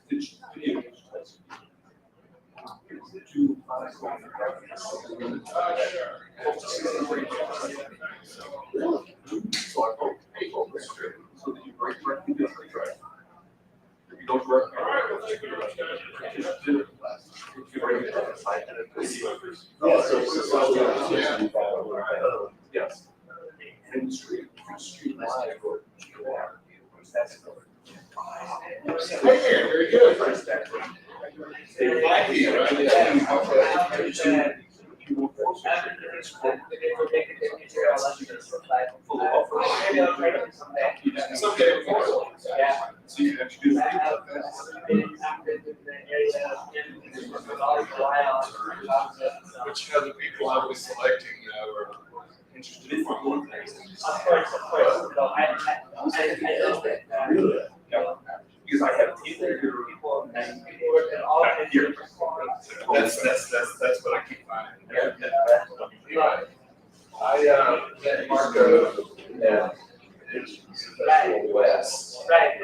video games. So I wrote paper so that you break directly down the track. If you don't direct yes. And the street very good. So you can actually do which other people I was selecting were interested in more things. Of course. So I really? Yeah. Because I have people people work at all here. That's what I keep finding. I met Marco in West. right.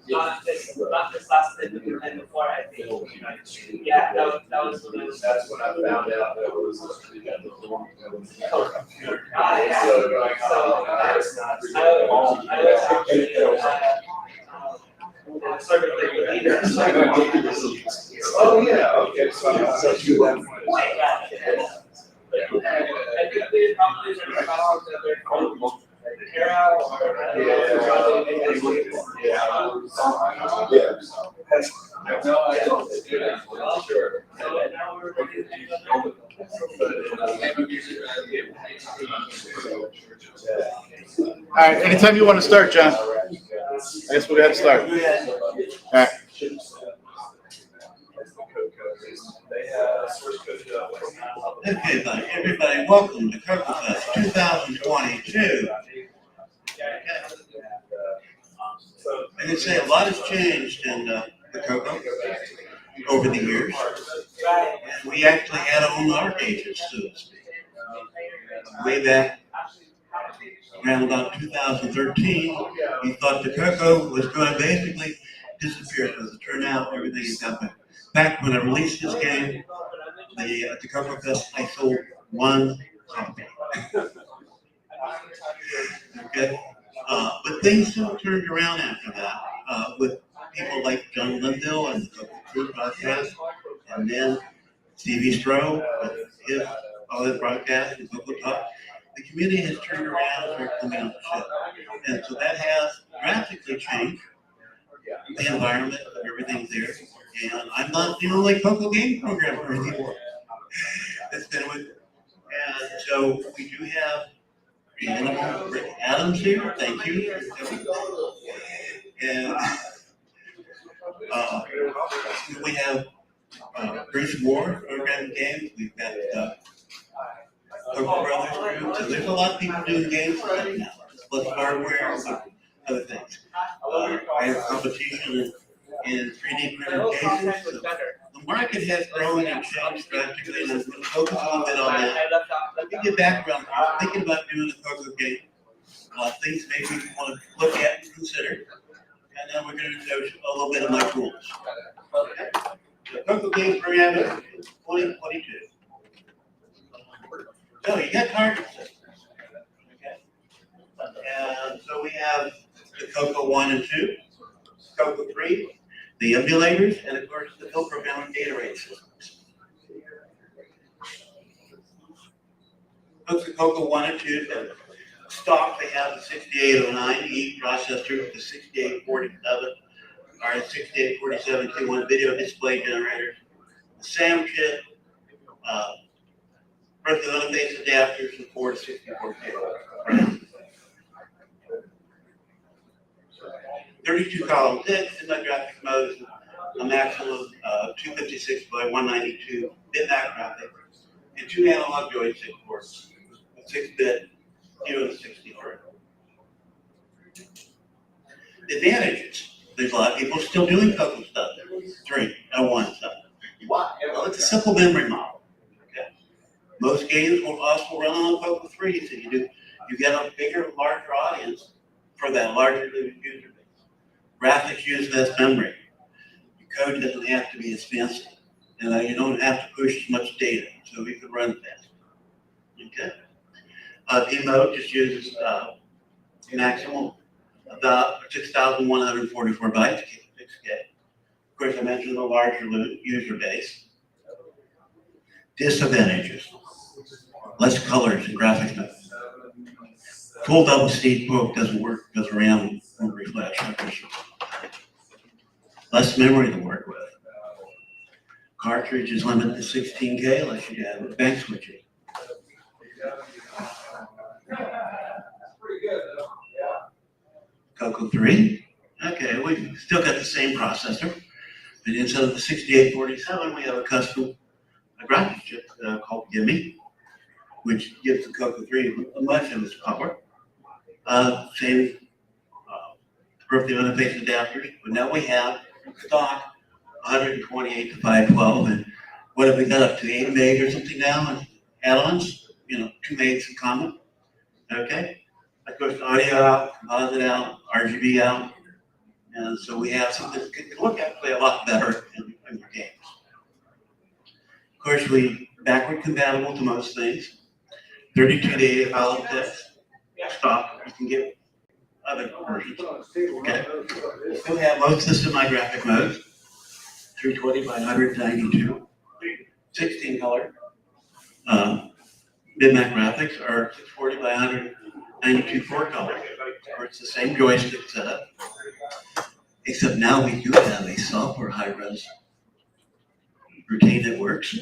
Not this last and before I think. Yeah, that was That's when I found out that it was computer. yeah. So that's not. I was actually sort of like the leader. Oh, yeah, okay, so you went. I think they probably are about Era or No, I don't. Sure. So now we're ready to All right, anytime you want to start, John. I guess we're going to start. All right. Okay, everybody, welcome to CoCoFEST 2022. I can say a lot has changed in the CoCo over the years. And we actually had our own arcades, so to speak. Way back around about 2013, we thought the CoCo was going to basically disappear because it turned out everything had got better. Back when I released this game, at the CoCoFEST, I sold one copy. Okay, but things sort of turned around after that with people like John Linville and the CoCo broadcast, and then TV Stro with his all his broadcasts and CoCo Talk. The community has turned around and started coming on the show, and so that has drastically changed the environment of everything there. And I'm not the only CoCo game programmer anymore. That's been with it. And so we do have the animal Rick Adams here. Thank you. And we have Bruce Moore programming games. We've got CoCo Brothers group. So there's a lot of people doing games right now, plus hardware and other things. I have competition in 3D printed cases. So the market has grown and changed drastically, and I'm going to focus a little bit on that. Let me get background. I'm thinking about doing a CoCo game. Things maybe you want to look at and consider. And then we're going to show a little bit of my rules. Okay. The CoCo game program is 2022. So you got target systems. Okay. And so we have the CoCo 1 and 2, CoCo 3, the emulators, and of course the Hill programming data rate systems. Those are CoCo 1 and 2. And stock, they have the 6809E processor, the 6847, or 6847 T1 video display generator, the SAM chip, virtual interface adapters, and 4 to 64 cables. 32 column discs in my graphic modes, a maximum of 256 by 192 bitmap graphic, and 2 analog joystick ports, a 6-bit, 0 to 64. The advantages: there's a lot of people still doing CoCo stuff, 3 and 1 stuff. Why? Well, it's a simple memory model. Okay. Most games will also run on CoCo 3, so you get a bigger, larger audience for that larger user base. Graphics use less memory. Your code doesn't have to be as fancy. And you don't have to push as much data, so we can run fast. Okay. V-mode just uses maximum about 6,144 bytes, 6K. Of course, I mentioned the larger user base. Disadvantages: less colors and graphics mode. Full double speed book doesn't work because RAM won't refresh. Less memory to work with. Cartridge is limited to 16K unless you have bank switching. CoCo 3. Okay, we still got the same processor, but instead of the 6847, we have a custom graphics chip called Gimme, which gives the CoCo 3 much of its power. Same birthday interface adapters, but now we have stock 128 to 512, and what have we got up to 8 meg or something now, and add-ons, 2 megs in common. Okay, of course, audio out, composite out, RGB out, and so we have something that can look at play a lot better in your games. Of course, we backward compatible to most things. 32 to 80 file text stock. You can get other versions. Okay, we have most of the semi-graphic modes. 320 by 192, 16 color. Mid-max graphics are 640 by 192 4 color. Or it's the same joystick setup, except now we do have a software high-res routine that works,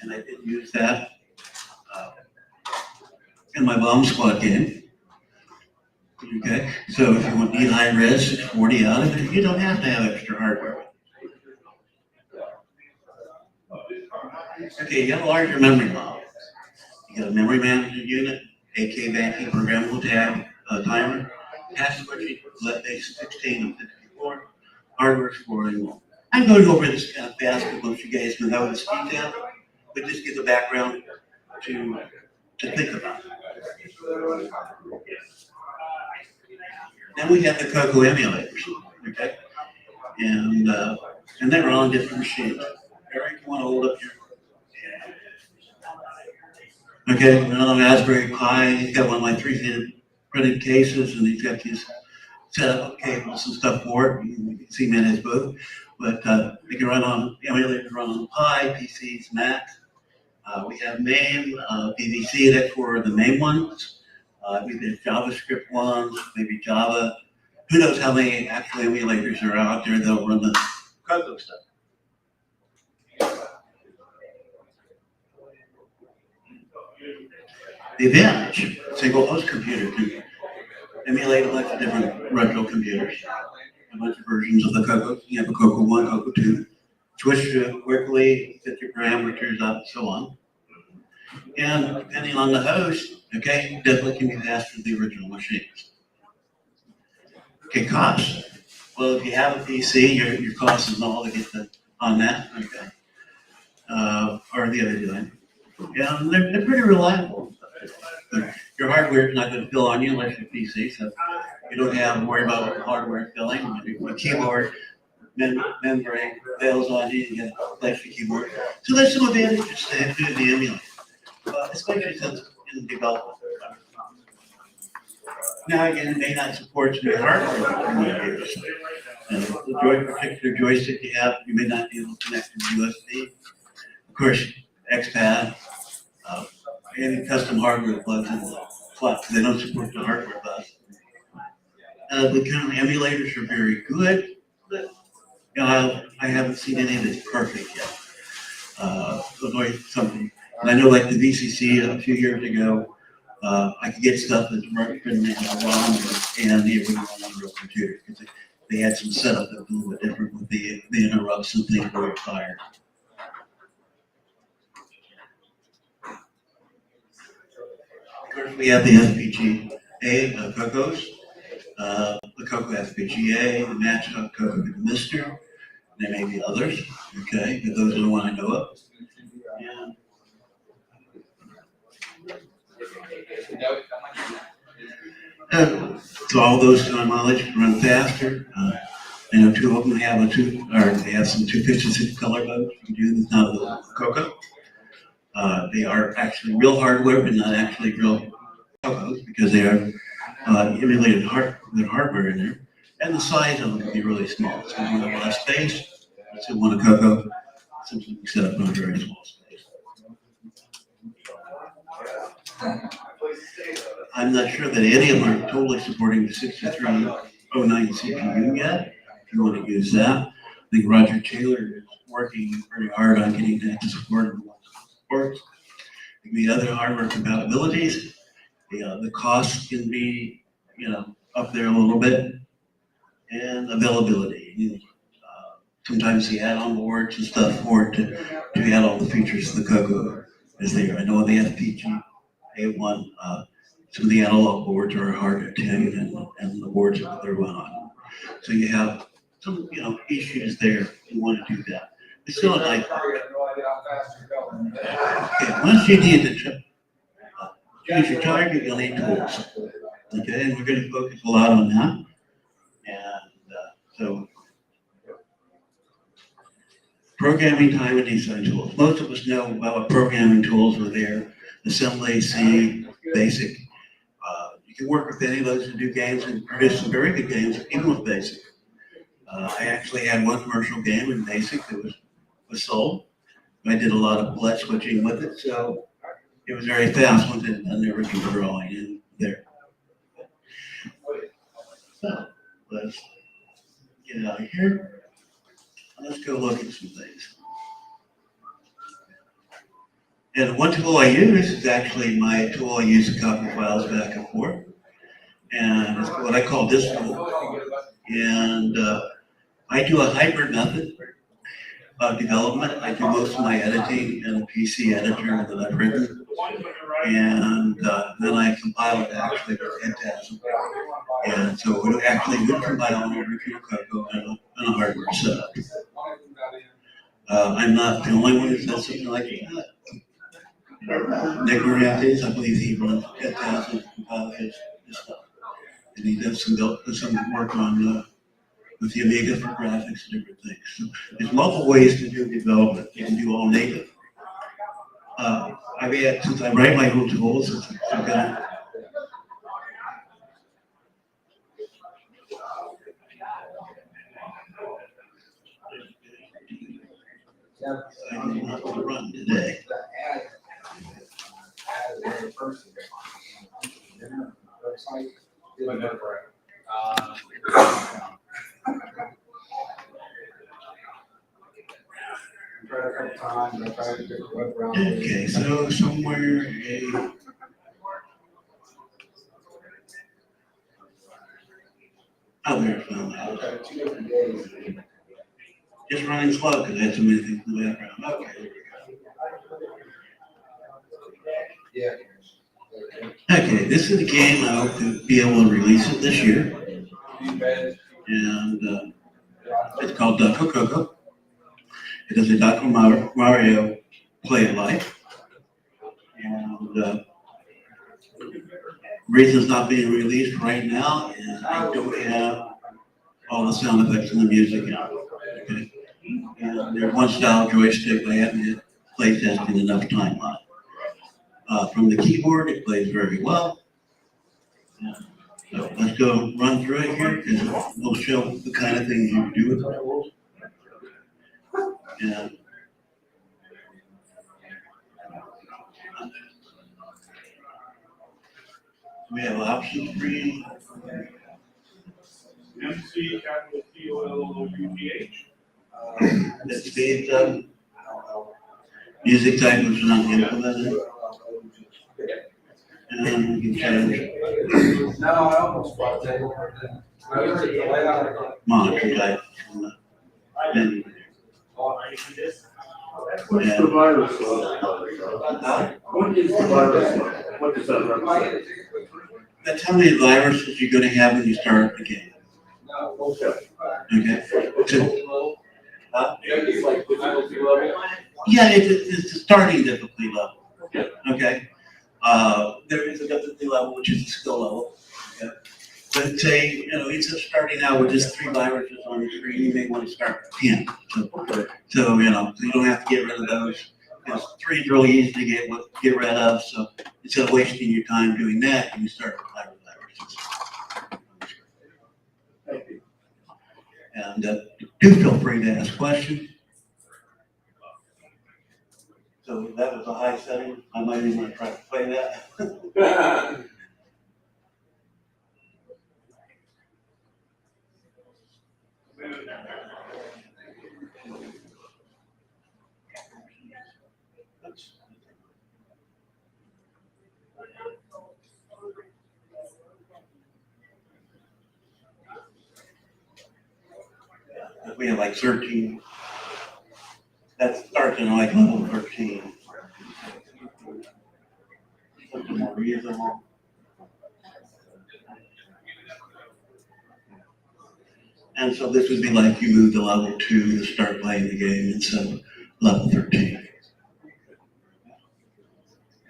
and I did use that in my Bomb Squad game. Okay, so if you need high-res 640 out of it, you don't have to have extra hardware. Okay, you got a larger memory model. You got a memory management unit, AK banking, programmable tab, timer, hash switching, LED-based 16 and 54, hardware scoring. I'm going over this kind of fast because most of you guys know this detail, but just give the background to think about. Then we have the CoCo emulators, okay, and they're on different machines. Eric, you want to hold up your? Okay, another Raspberry Pi. He's got one of my 3D printed cases, and he's got these setup cables and stuff for it. You can see him in his booth, but they can run on emulators, run on Pi, PCs, Macs. We have MAME, BBC. That's for the MAME ones. Maybe there's JavaScript ones, maybe Java. Who knows how many actual emulators are out there that'll run the CoCo stuff. The advantage, single host computer can emulate a bunch of different retro computers, a bunch of versions of the CoCo. You have a CoCo 1, CoCo 2, switch to it quickly, set your parameters up, and so on. And depending on the host, okay, definitely can be faster than the original machines. Okay, cost. Well, if you have a PC, your cost is all to get on that, okay, or the other design. Yeah, they're pretty reliable. Your hardware is not going to fill on you unless you're PC, so you don't have to worry about hardware filling. The keyboard membrane fails on you, you get a plastic keyboard. So there's some advantages to the emulator, especially since in development. Now again, it may not support some hardware. The particular joystick you have, you may not be able to connect to USB. Of course, XPad. Any custom hardware plugs in the flux. They don't support the hardware bus. The kind of emulators are very good, but I haven't seen any that's perfect yet. Something. And I know, like the VCC a few years ago, I could get stuff that's written in ROM and it would run on real computers because they had some setup that was a little bit different with the interrupts and things that were required. Of course, we have the FPGA CoCos, the CoCo FPGA, the match.CoCo to the Mister. There may be others, okay, but those are the ones I know of. So all those, to my knowledge, can run faster. I know two of them have they have some 256 color modes you can do that's not the CoCo. They are actually real hardware, but not actually real CoCos because they are emulated hardware in there. And the size of them can be really small. So you have less space, so one a CoCo, simply set up in a very small space. I'm not sure that any of them are totally supporting the 6309 CPU yet. If you want to use that, I think Roger Taylor is working pretty hard on getting that to support ports. The other hardware compatibilities, the cost can be, up there a little bit, and availability. Sometimes the add-on boards and stuff for it to add all the features of the CoCo is there. I know the FPG A1, some of the analog boards are hard to attend, and the boards that they're run on. So you have some, issues there. You want to do that. It's still like, okay, once you need the chip, use your target, you'll need tools. Okay, and we're going to focus a lot on that. And so, programming time and design tools. Most of us know about what programming tools are there. Assembly, C, BASIC. You can work with any of those to do games and produce some very good games, even with BASIC. I actually had one commercial game in BASIC that was sold. I did a lot of blood switching with it, so it was very fast once it done everything drawing in there. So let's get out of here. Let's go look at some things. And one tool I use is actually my tool I use to copy files back and forth. And it's what I call this tool. And I do a hybrid method of development. I do most of my editing in a PC editor that I've written. And then I compile it actually with Anthem. And so it actually would compile an original CoCo and a hardware setup. I'm not the only one who does something like that. Nick Mariantes, I believe he runs Anthem and compile his stuff. And he does some work on with the Amiga for graphics and different things. So there's multiple ways to do development. You can do all native. I've had, since I write my own tools, I've got I do not want to run today. Okay, so somewhere there, found that. Just running slow because I had so many things in the background. Okay. Okay, this is a game I hope to be able to release it this year. And it's called CoCo. It is a Dr. Mario play it life. And reason it's not being released right now is I don't have all the sound effects and the music in it. Okay? And there's one style joystick I haven't had play testing enough time on. From the keyboard, it plays very well. So let's go run through it here because we'll show the kind of things you can do with the tools. And we have options for you. MC capital TOLOUGH. That speeds up. Music type was not implemented. And then we can change monitor type from the menu. What's the virus? What is the virus? What does that represent? That's how many viruses you're going to have when you start the game. Okay. Okay. So, It's like difficulty level? yeah, it's a starting difficulty level. Okay. There is a difficulty level, which is a skill level. Okay. But say, it's just starting out with just 3 viruses on the screen, you may want to start with 10. So you don't have to get rid of those. Because 3 is really easy to get rid of. So instead of wasting your time doing that, you can start with 5 viruses. And do feel free to ask questions. So that was a high setting. I might even want to try to play that. We have like 13. That starts in like level 13. Something more reasonable. And so this would be like you move to level 2 to start playing the game instead of level 13.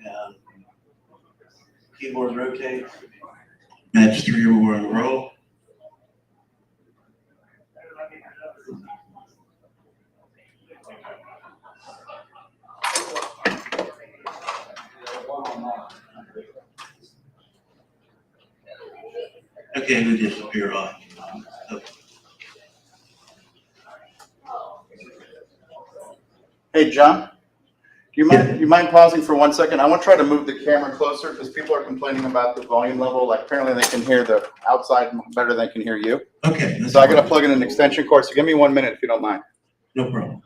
And keyboard rotate. Match 3 or more in a row. Okay, we disappear off. Hey, John, do you mind pausing for 1 second? I want to try to move the camera closer because people are complaining about the volume level. Like apparently they can hear the outside better than they can hear you. Okay. So I got to plug in an extension cord. So give me 1 minute if you don't mind. No problem.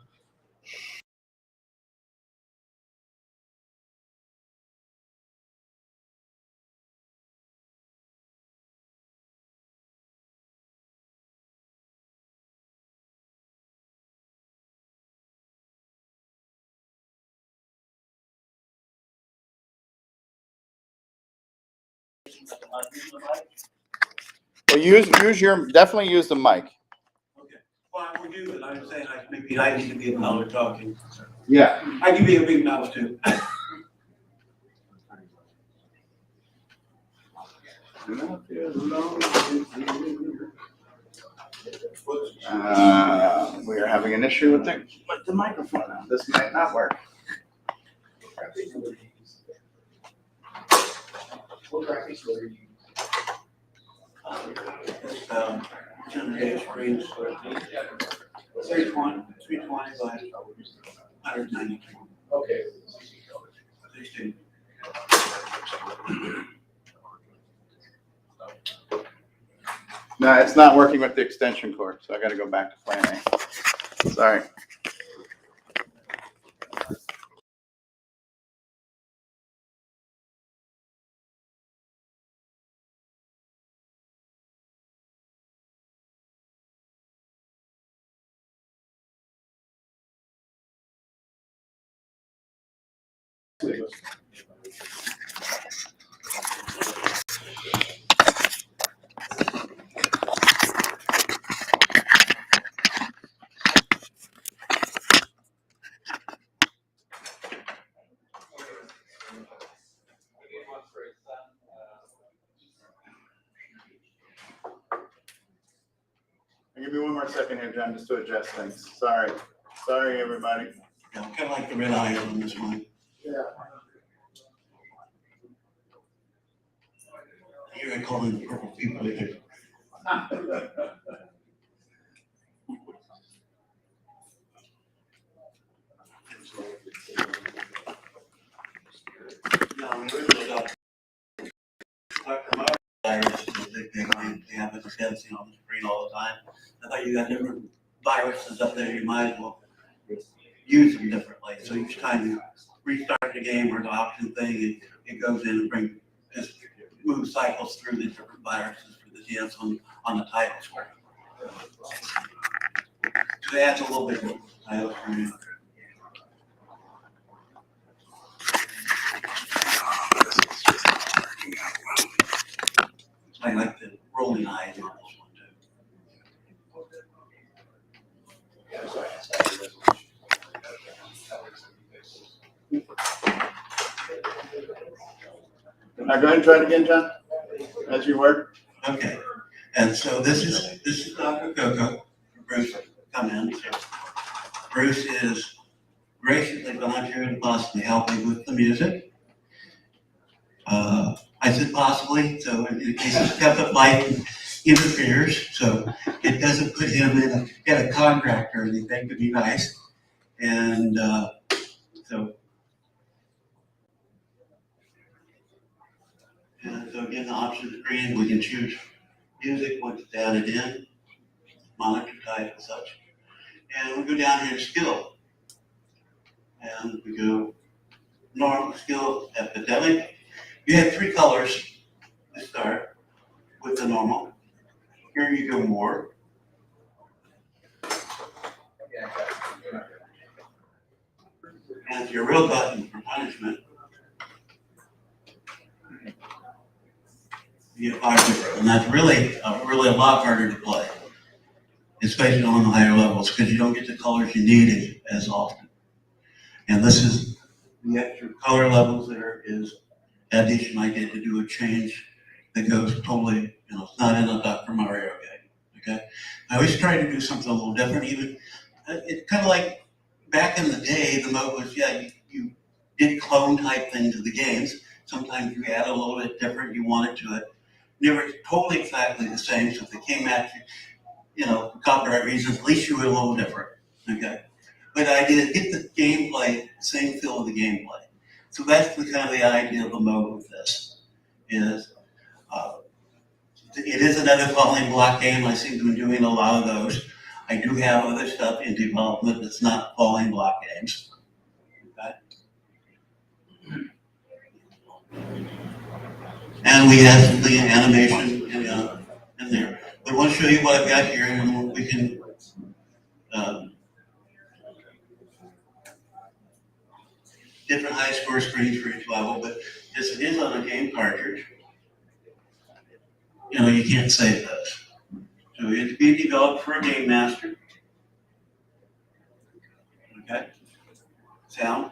Well, definitely use the mic. Okay. Well, I would do it. I'm saying maybe I need to be a louder talking. Yeah. I can be a big mouth too. We are having an issue with the microphone now. This might not work. Screens. 320 by 192. Okay. No, it's not working with the extension cord, so I got to go back to plan A. Sorry. Give me 1 more second here, John, just to adjust things. Sorry, everybody. Yeah, kind of like the red eye on this one. Yeah. Here I call in the purple people either. No, we really got virus is a big thing. They have it dancing on the screen all the time. I thought you got different viruses up there. You might as well use them differently. So each time you restart the game or the option thing, it goes in and just moves cycles through the different viruses for the dance on the title screen. So it adds a little bit more title screen. I like the rolling eyes on this one too. Now go ahead and try it again, John, as you were. Okay. And so this is Dr. CoCo. Bruce come in. So Bruce is graciously volunteering to possibly help me with the music. I said possibly, so in case his step of life interferes, so it doesn't put him in a contract or anything, could be nice. And so again, the option is green. We can choose music once it's added in, monitor type and such. And we go down here to skill. And we go normal, skill, epidemic. You have 3 colors to start with the normal. Here you go more. And your real button for punishment. You get 5 different, and that's really a lot harder to play, especially on the higher levels, because you don't get the colors you need as often. And this is the extra color levels. There is addition I did to do a change that goes totally, it's not in a Dr. Mario game. Okay, I always try to do something a little different. Even it's kind of like back in the day, the mode was you did clone type thing to the games. Sometimes you add a little bit different. You wanted to it. Never totally exactly the same. So if they came at you, for copyright reasons, at least you were a little different. Okay, but the idea is get the gameplay, same feel of the gameplay. So that's the kind of the idea of the mode with this is. It is another falling block game. I seem to be doing a lot of those. I do have other stuff in development that's not falling block games. Okay. And we have some the animation in there. But I want to show you what I've got here, and we can different high score screens for each level. But as it is on a game cartridge, you can't save those. So it's being developed for a game master. Okay. Sound.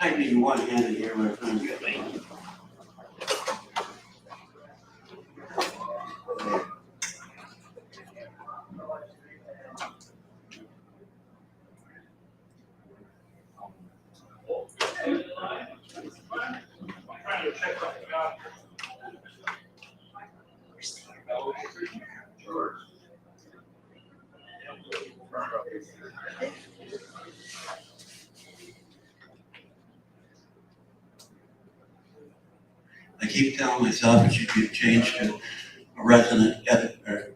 I need one hand in here where I'm good. I keep telling myself it should be changed to a resonant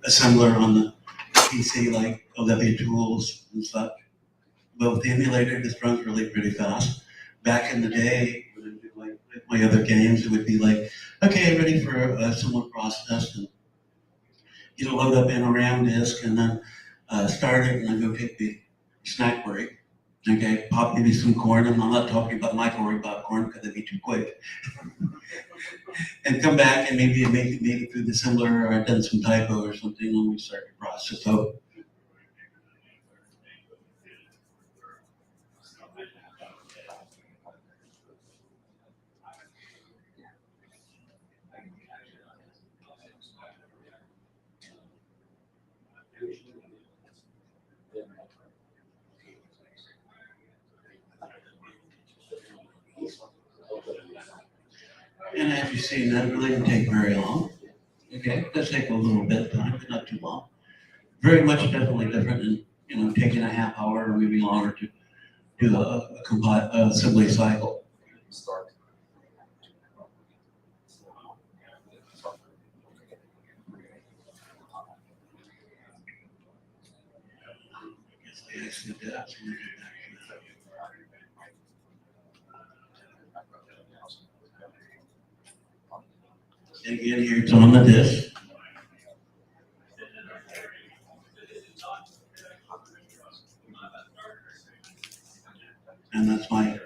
assembler on the PC like Olivia Tools and such. But with the emulator, this runs really pretty fast. Back in the day, when I did like my other games, it would be like, okay, ready for a similar process, and load up in a RAM disk, and then start it, and then go take the snack break. Okay, pop maybe some corn, and I'm not talking about microwave popcorn because it'd be too quick. And come back and maybe make it through the assembler, or I've done some typo or something when we start the process. So and as you see, that really didn't take very long. Okay, it does take a little bit of time, but not too long. Very much definitely different than taking a half hour or maybe longer to do a assembly cycle. Start. that. So we'll get back to that. Again, here it's on the disc. And that's my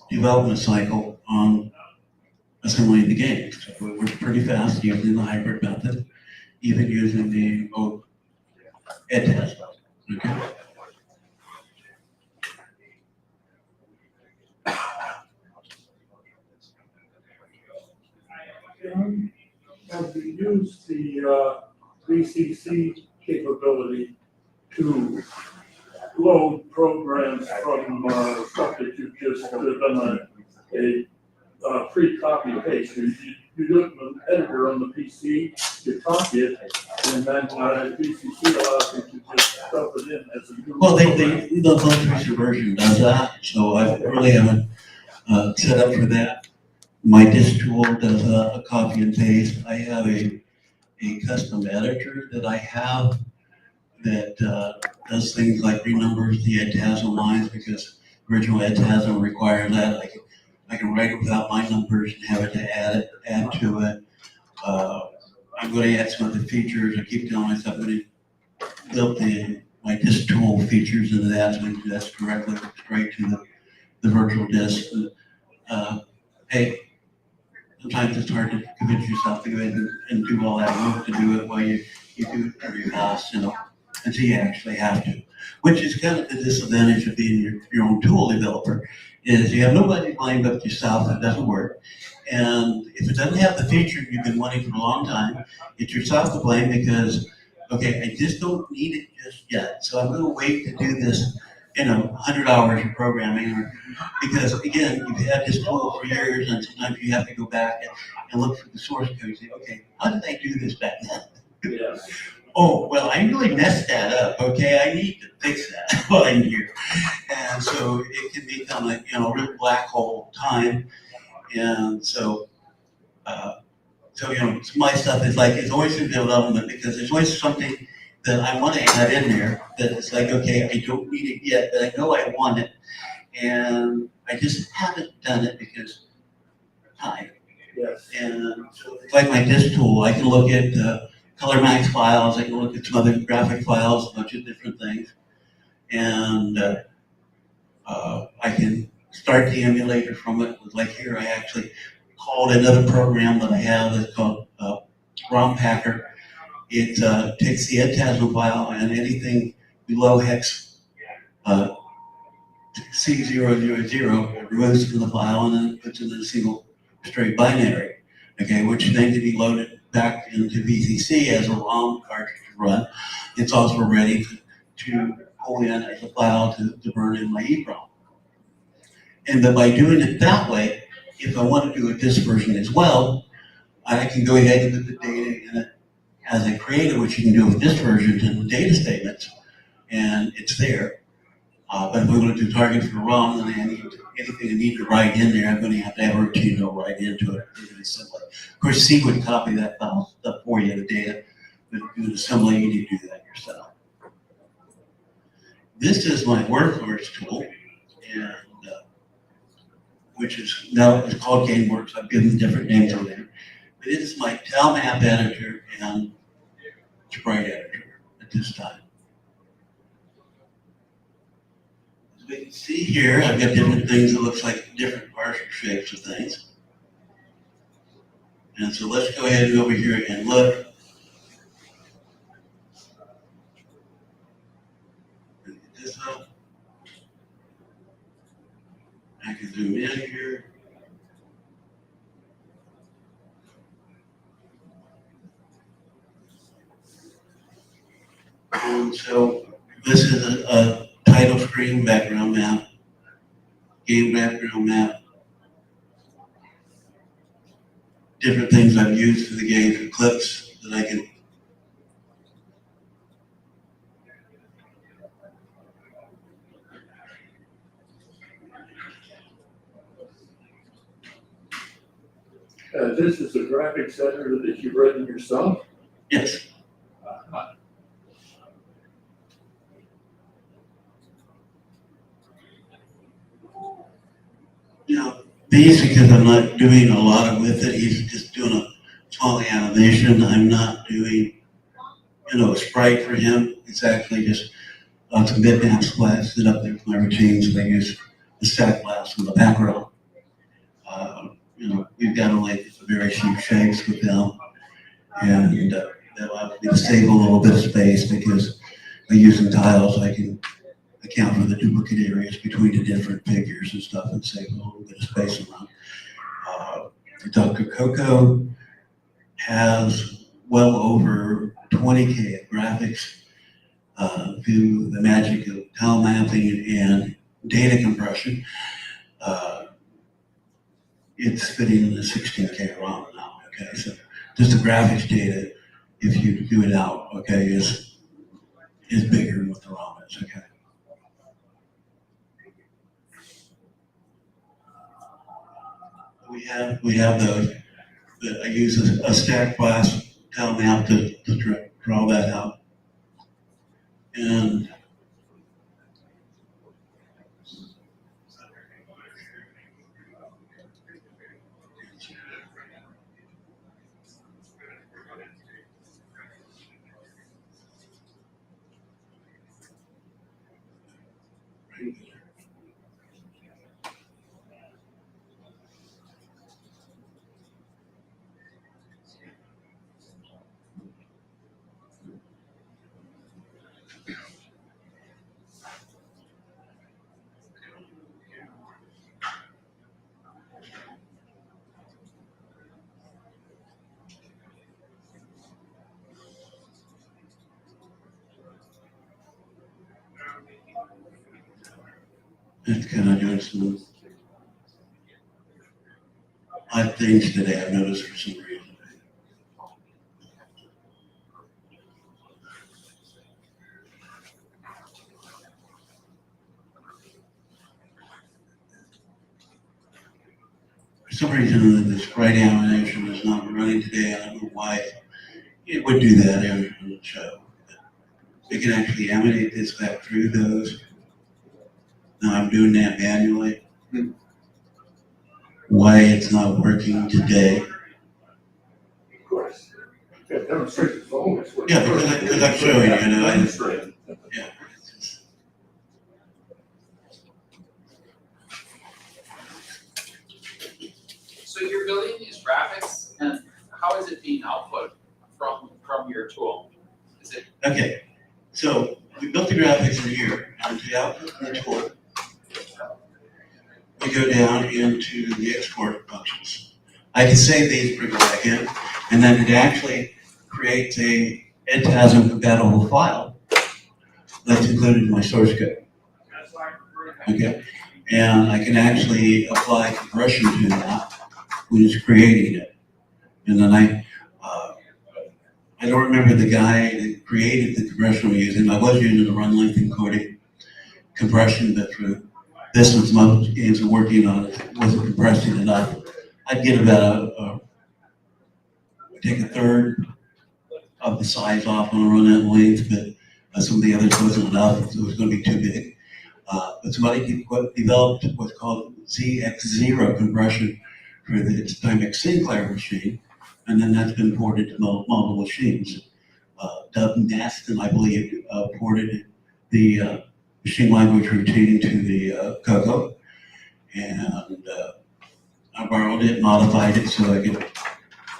development cycle on assembling the game. So it works pretty fast using the hybrid method, even using the ed test. Okay. Have you used the VCC capability to load programs from stuff that you've just done a free copy paste? You do it in an editor on the PC, you copy it, and then VCC allows you to just stuff it in as a new. Well, the most recent version does that, so I really haven't set up for that. My disk tool does a copy and paste. I have a custom editor that I have that does things like renumbers the EdTasm lines, because original EdTasm requires that. I can write it without my numbers and have it to add to it. I'm going to add some other features. I keep telling myself I'm going to build my disk tool features into that, so I can do that directly straight to the virtual disk. Hey, sometimes it's hard to convince yourself to go ahead and do all that work to do it while you do it for your house, until you actually have to. Which is kind of the disadvantage of being your own tool developer, is you have nobody to blame but yourself if it doesn't work. And if it doesn't have the feature you've been wanting for a long time, it's yourself to blame because, okay, I just don't need it just yet. So I'm going to wait to do this, 100 hours of programming, because again, you've had this tool for years, and sometimes you have to go back and look for the source code and say, okay, how did I do this back then? Yes. Oh, well, I really messed that up. Okay, I need to fix that while I'm here. And so it can become a real black hole time. And so, my stuff is like, it's always in development because there's always something that I want to add in there that it's like, okay, I don't need it yet, but I know I want it. And I just haven't done it because time. Yes. And so it's like my disk tool. I can look at color max files, I can look at some other graphic files, a bunch of different things. And I can start the emulator from it. Like here, I actually called another program that I have that's called ROM Packer. It takes the EdTasm file and anything below hex C000, it removes from the file and then puts it in a single straight binary, okay, which then can be loaded back into VCC as a ROM cartridge to run. It's also ready to pull in as a file to burn in my EEPROM. And then by doing it that way, if I want to do a disk version as well, I can go ahead and put the data in it as I create it, which you can do with disk versions and the data statements, and it's there. But if I'm going to do target for ROM, then anything I need to write in there, I'm going to have a routine to write into it really simply. Of course, C would copy that file stuff for you, the data, but doing assembly, you need to do that yourself. This is my workhorse tool, and which is now it's called GameWorks. I've given different names over there. But it is my tile map editor and sprite editor at this time. As we can see here, I've got different things that looks like different partial shapes of things. And so let's go ahead and over here and look. Get this up. I can zoom in here. And so this is a title screen background map, game background map, different things I've used for the game, for clips that I can. This is a graphics editor that you've written yourself? Yes. these, because I'm not doing a lot with it, he's just doing a small animation. I'm not doing, a sprite for him. It's actually just some bitmap splats set up there for my routines. I use the stack blast and the background. We've got only very few shapes with them, and that allows me to save a little bit of space because by using tiles, I can account for the duplicate areas between the different figures and stuff and save a little bit of space around. Dr. CoCo has well over 20K of graphics through the magic of tile mapping and data compression. It's fitting in the 16K ROM now, okay? So just the graphics data, if you do it out, okay, is bigger than what the ROM is, okay? We have those. I use a stack class tile map to draw that out. And it's kind of doing some odd things today, I've noticed for some reason. For some reason, the sprite animation is not running today. I don't know why it would do that on the show. We can actually animate this back through those. Now I'm doing that manually. Why it's not working today? Of course. Yeah, demonstration is always what. Yeah, because I'm showing you, Demonstrate. yeah. So you're building these graphics, and how is it being output from your tool? Is it Okay, so we built the graphics in here, and to output the tool, we go down into the export functions. I can save these, bring it back in, and then it actually creates a Anthem compatible file that's included in my source code. Okay, and I can actually apply compression to that when it's creating it. And then I don't remember the guy that created the compression we're using. I was using the run length encoding compression, but for this one's most games are working on it wasn't compressing enough. I'd get about take a third of the size off on a run end length, but some of the others wasn't enough. It was going to be too big. But somebody developed what's called ZX0 compression for the Timex Sinclair machine, and then that's been ported to multiple machines. Doug Naston, I believe, ported the machine language routine to the CoCo, and I borrowed it, modified it so I could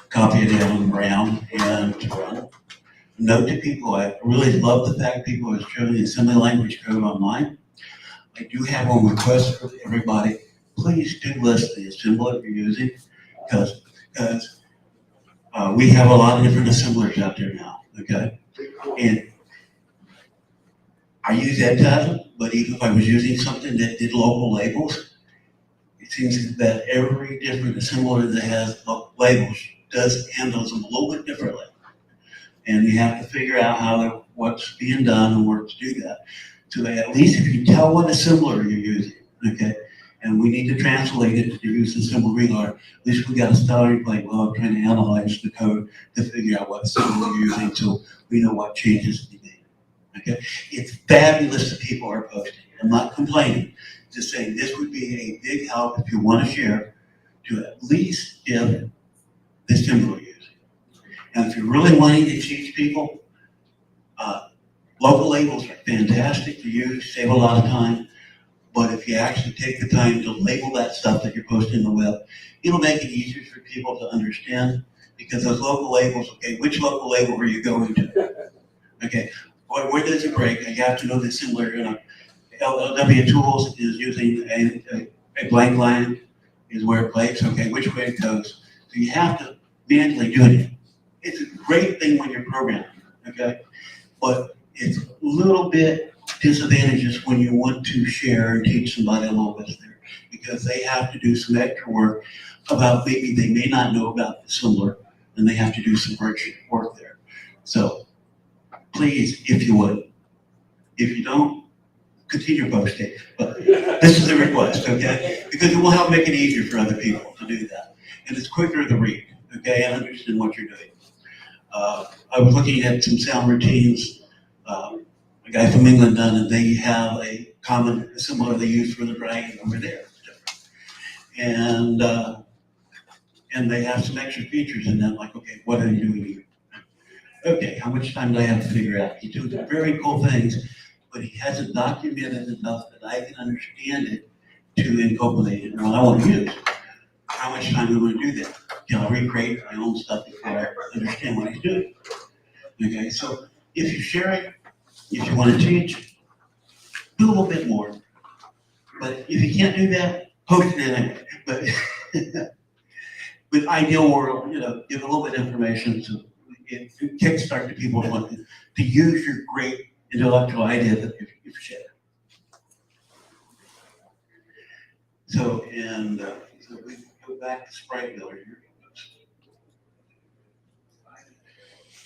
copy it down around and run. Note to people, I really love the fact people are showing the assembly language code online. I do have one request for everybody. Please do list the assembler you're using, because we have a lot of different assemblers out there now, okay? And I use Anthem, but even if I was using something that did local labels, it seems that every different assembler that has labels does handles them a little bit differently. And you have to figure out what's being done and where to do that. So at least if you tell what assembler you're using, okay, and we need to translate it to use the symbol reload, at least we got a starting point while I'm trying to analyze the code to figure out what symbol you're using so we know what changes to be made. Okay? It's fabulous that people are posting. I'm not complaining, just saying this would be a big help if you want to share to at least give the symbol you're using. And if you're really wanting to teach people, local labels are fantastic to use, save a lot of time. But if you actually take the time to label that stuff that you're posting on the web, it'll make it easier for people to understand, because those local labels, okay, which local label are you going to? Okay, where does it break? You have to know the similar, LW Tools is using a blank line is where it breaks, okay, which way it goes. So you have to manually do it. It's a great thing when you're programming, okay? But it's a little bit disadvantageous when you want to share and teach somebody a little bit there, because they have to do some extra work about maybe they may not know about the similar, and they have to do some work there. So please, if you would, if you don't, continue posting. But this is a request, okay? Because it will help make it easier for other people to do that. And it's quicker to read, okay, and understand what you're doing. I was looking at some sound routines a guy from England done, and they have a common similar they use for the dragon over there. And they have some extra features in them, like, okay, what are you doing here? Okay, how much time do I have to figure out? He does very cool things, but he hasn't documented enough that I can understand it to incorporate it in what I want to use. How much time do I want to do that? Can I recreate my own stuff before I understand what he's doing? Okay, so if you share it, if you want to teach, do a little bit more. But if you can't do that, post it anyway. But with ideal world, give a little bit of information to kickstart the people who want to use your great intellectual idea that you've shared. So, so we go back to Sprite Builder here.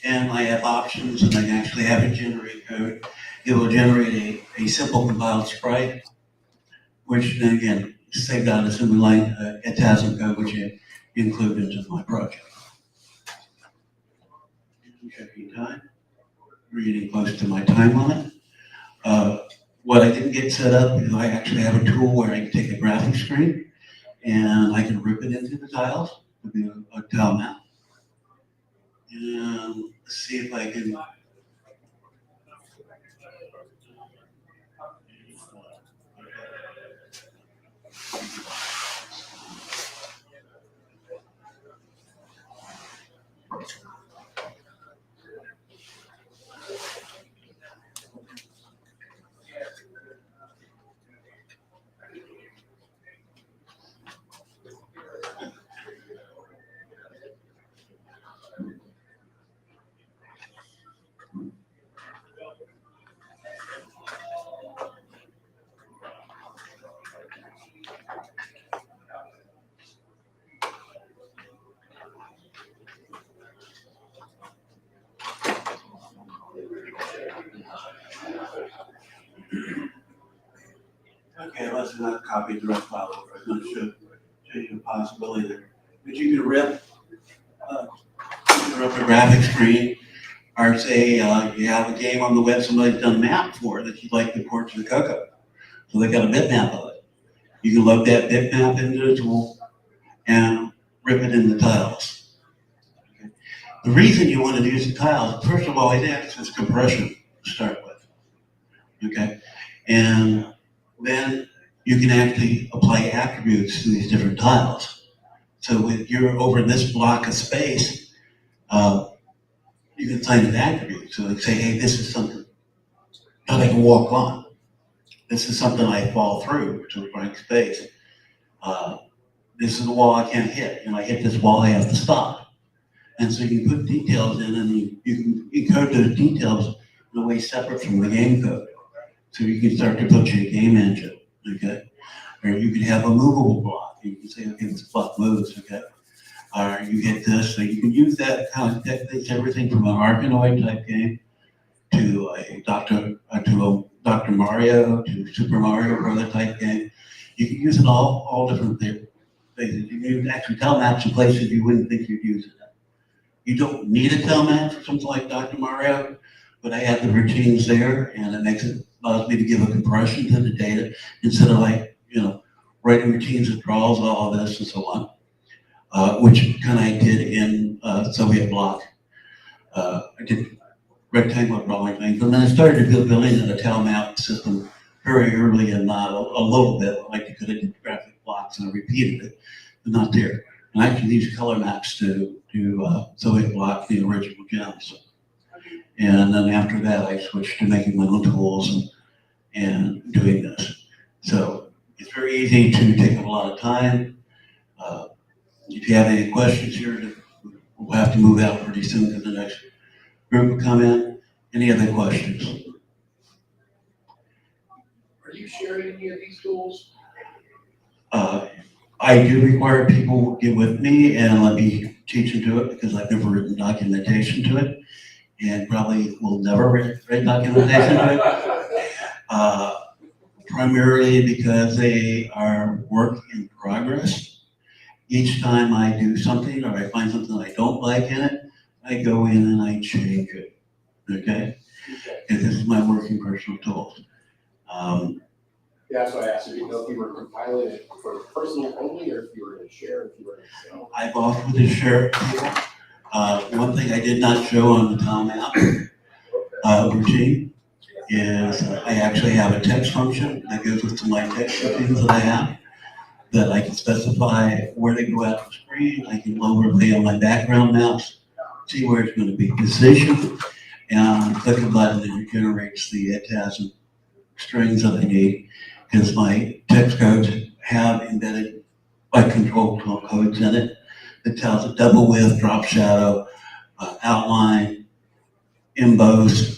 And I have options, and I actually have it generate code. It will generate a simple compiled sprite, which then again, saved out assembly line, it has some code which I include into my project. Checking time, we're getting close to my time limit. What I didn't get set up is I actually have a tool where I can take a graphic screen and I can rip it into the tiles to be a tile map. And let's see if I can. Okay, let's not copy direct file over. I'm going to show you a possibility there. But you can rip a graphic screen, or say you have a game on the web somebody's done a map for that you'd like to port to the CoCo. So they got a bitmap of it. You can load that bitmap into the tool and rip it in the tiles. Okay. The reason you want to use the tiles, first of all, it acts as compression to start with. Okay, and then you can actually apply attributes to these different tiles. So if you're over this block of space, you can assign an attribute. So they say, hey, this is something that I can walk on. This is something I fall through to a blank space. This is a wall I can't hit. I hit this wall, I have to stop. And so you can put details in, and you can encode those details in a way separate from the game code. So you can start to put your game engine, okay? Or you can have a movable block. You can say, okay, this block moves, okay? Or you get this, so you can use that kind of techniques, everything from an Arkanoid type game to a Dr. Mario to Super Mario Brother type game. You can use it all different things. You can actually tell maps in places you wouldn't think you'd use it. You don't need a tell map for something like Dr. Mario, but I have the routines there, and it allows me to give a compression to the data instead of writing routines that draws all of this and so on. which kind of I did in Soviet bloc. I did rectangular drawing things, and then I started to build buildings in a tile map system very early and a little bit, like because I did graphic blocks and I repeated it, but not there. And I actually used color maps to Soviet block the original gems. And then after that, I switched to making my own tools and doing this. So it's very easy to take up a lot of time. If you have any questions here, we'll have to move out pretty soon because the next group will come in. Any other questions? Are you sharing any of these tools? I do require people get with me and let me teach them to it because I've never written documentation to it and probably will never write documentation to it. Primarily because they are work in progress. Each time I do something or I find something I don't like in it, I go in and I change it, okay? And this is my working personal tools. Yeah, that's why I asked, you didn't know if you were compiling it for personal only, or if you were gonna share, if you were gonna sell. I've offered to share. One thing I did not show on the tile map routine is I actually have a text function that goes with my text routines that I have, that I can specify where they go out the screen. I can overlay on my background maps, see where it's going to be positioned, and click a button and it generates the ATAS and strings that I need, because my text codes have embedded by control codes in it that tells it double width, drop shadow, outline, emboss,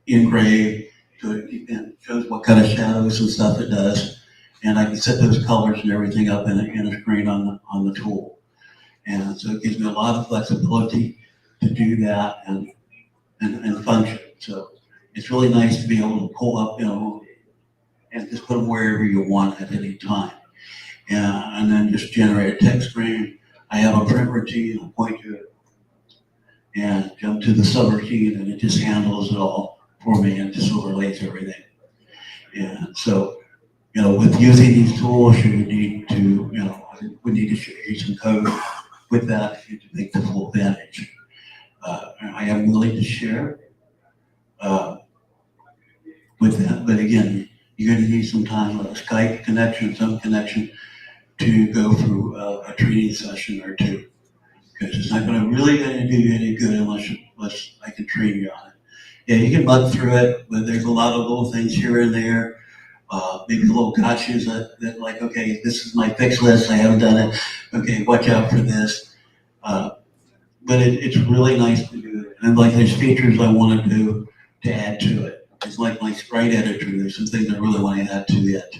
engrave, so it shows what kind of shadows and stuff it does. And I can set those colors and everything up in a screen on the tool. And so it gives me a lot of flexibility to do that and function. So it's really nice to be able to pull up, and just put them wherever you want at any time. And then just generate a text screen. I have a print routine, I'll point to it, and jump to the subroutine, and it just handles it all for me and just overlays everything. And so, with using these tools, you would need to, we need to show you some code with that to make the full advantage. I am willing to share with that, but again, you're going to need some time, a Skype connection, some connection to go through a training session or two, because it's not really going to do you any good unless I can train you on it. Yeah, you can bug through it, but there's a lot of little things here and there. Maybe little gotchas that like, okay, this is my fix list, I haven't done it. Okay, watch out for this. But it's really nice to do it. And like there's features I want to add to it. It's like my sprite editor, there's some things I really want to add to it.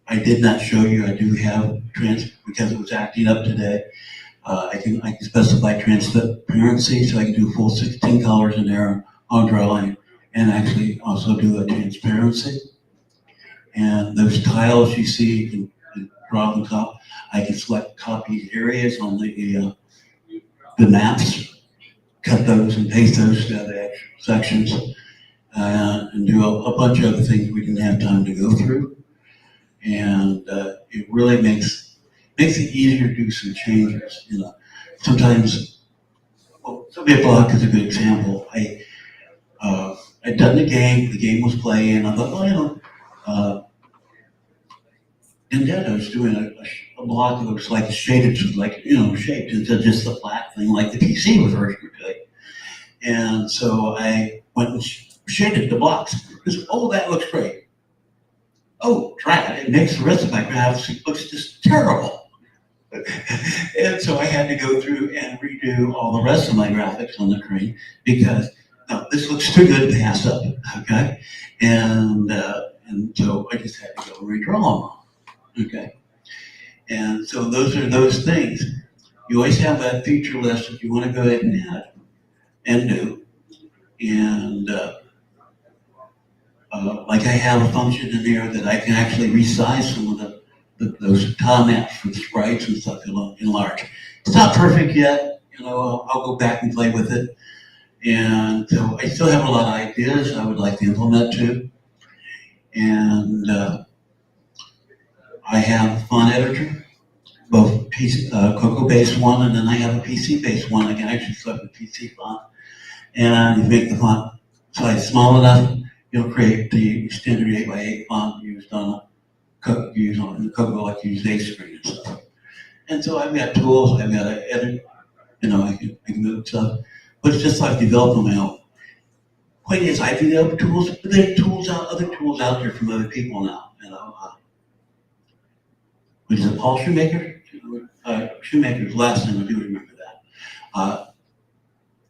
I did not show you, I do have because it was acting up today. I can specify transparency, so I can do full 16 colors in there on drawing, and actually also do a transparency. And those tiles you see, you can draw them top. I can select copy areas on the maps, cut those and paste those to other sections, and do a bunch of other things we didn't have time to go through. And it really makes it easier to do some changes. Sometimes, Soviet block is a good example. I'd done the game was playing, and I thought, Nintendo's doing a block that looks like shaded, shaped instead of just the flat thing like the PC was originally doing. And so I went and shaded the blocks. Because, that looks great. Oh, drat, it makes the rest of my graphics looks just terrible. And so I had to go through and redo all the rest of my graphics on the screen because this looks too good to pass up, okay? And so I just had to go redraw them, okay? And so those are those things. You always have that feature list that you want to go ahead and add and do. And like I have a function in there that I can actually resize some of those tile maps for the sprites and stuff enlarge. It's not perfect yet, I'll go back and play with it. And so I still have a lot of ideas I would like to implement too. And I have a font editor, both PC, CoCo-based one, and then I have a PC-based one. I can actually select the PC font, and you make the font size small enough, you'll create the standard 8x8 font used on the CoCo, like use A screen and stuff. And so I've got tools, I've got to edit, I can move stuff, but it's just like developing my own. Point is, I develop tools, but there are other tools out there from other people now, Which is Paul Shoemaker? Shoemaker's last name, I do remember that.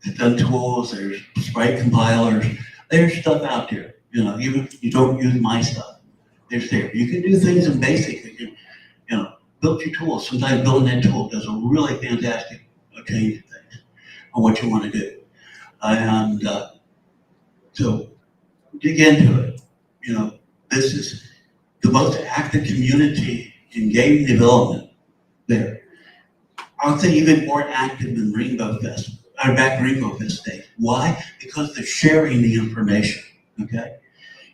They've done tools, there's Sprite compilers, there's stuff out there, even if you don't use my stuff, there's there. You can do things in BASIC, you can, build your tools. Sometimes building that tool does a really fantastic change of things on what you want to do. And so dig into it. This is the most active community in game development there. I'll say even more active than Rainbow Fest, or back Rainbow Fest days. Why? Because they're sharing the information, okay?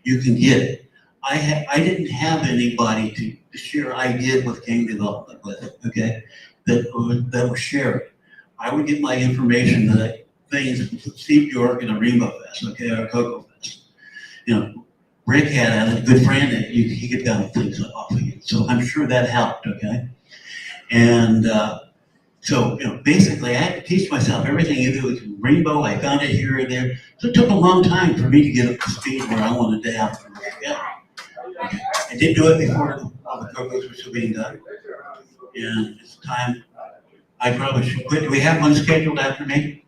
You can get it. I didn't have anybody to share ideas with game development with, okay? That was sharing. I would get my information that things from Steve York and a Rainbow Fest, okay, or CoCoFEST. Rick had a good friend that he could bounce things off of you. So I'm sure that helped, okay? And so, basically I had to teach myself everything you do with Rainbow. I found it here and there. So it took a long time for me to get up to speed where I wanted to have it. Yeah. Okay. I did do it before all the CoCos were still being done. And it's time, I probably should quit. Do we have one scheduled after me?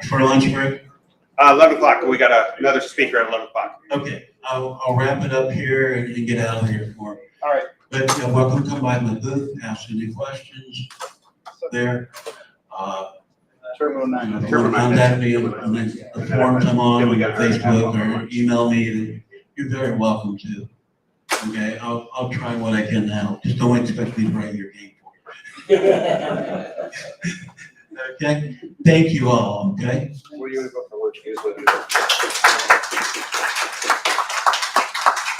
For lunch break? 11 o'clock. We got another speaker at 11 o'clock. Okay, I'll wrap it up here and get out of here for. All right. But welcome to come by my booth, ask any questions there. Turbo 9. Contact me on the forums I'm on, Facebook, or email me. You're very welcome to. Okay, I'll try what I can now. Just don't expect me to write your game for you. Okay, thank you all. Okay. Where are you gonna go for lunch? You guys wanna do that?